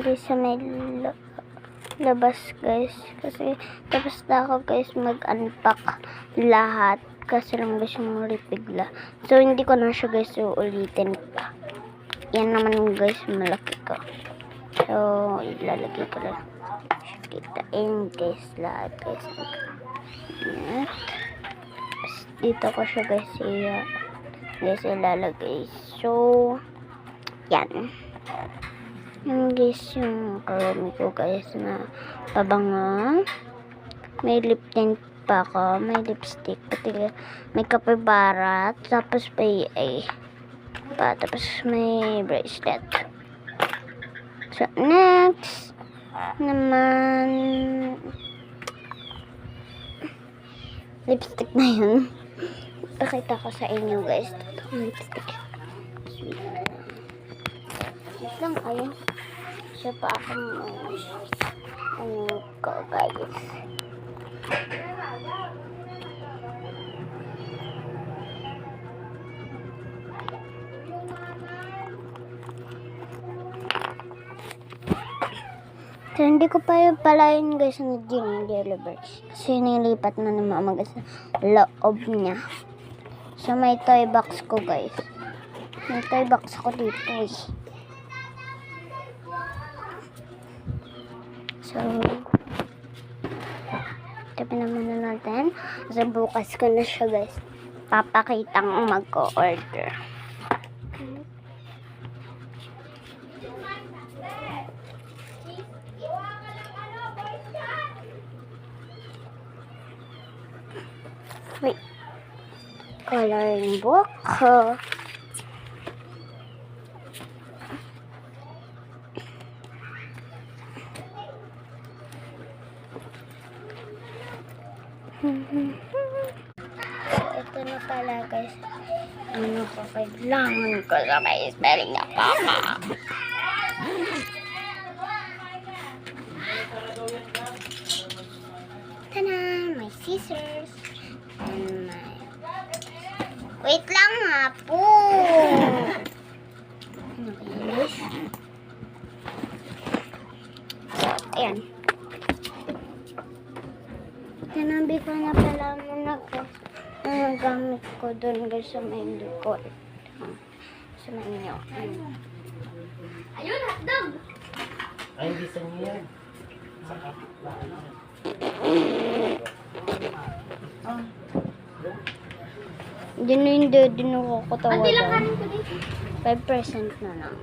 guys sa may labas guys. Kasi tapos na ako guys mag-unpack lahat. Kasi lang guys yung bigla. So hindi ko na siya guys uulitin pa. Yan naman guys malaki ko. So ilalagay ko lang. Kitain guys lahat guys. Yan. Dito ko siya guys ilalagay. So yan. Yung guys yung karami ko guys na pabango. May lip tint pa ako. May lipstick. Pati may kapibara. Tapos may tapos may bracelet. So next naman lipstick na yun. Pakita ko sa inyo guys. Itong lipstick. Wait lang kayo. Siya pa akong ko guys. So, hindi ko pa yung palayin guys na Jelly Bears. Kasi nilipat na ng mama guys sa loob niya. So, may toy box ko guys. May toy box ko dito eh. So, tapos naman na natin. Kasi bukas ko na siya guys. Papakitang mag-order. Wait. Coloring book. Ito na pala guys. Ano ko kailangan ko sa may spelling na papa. Tanan! My scissors. And my... Wait lang nga po! Ano ba yun guys? So, ayan. Tinabi ko na pala muna guys. Ang gamit ko dun guys sa may likod. Sa may inyo. Ayun, hotdog! Ay, hindi sa niya. Yun na yung din ako katawa. Ante lang kanin ko dito. 5% na lang.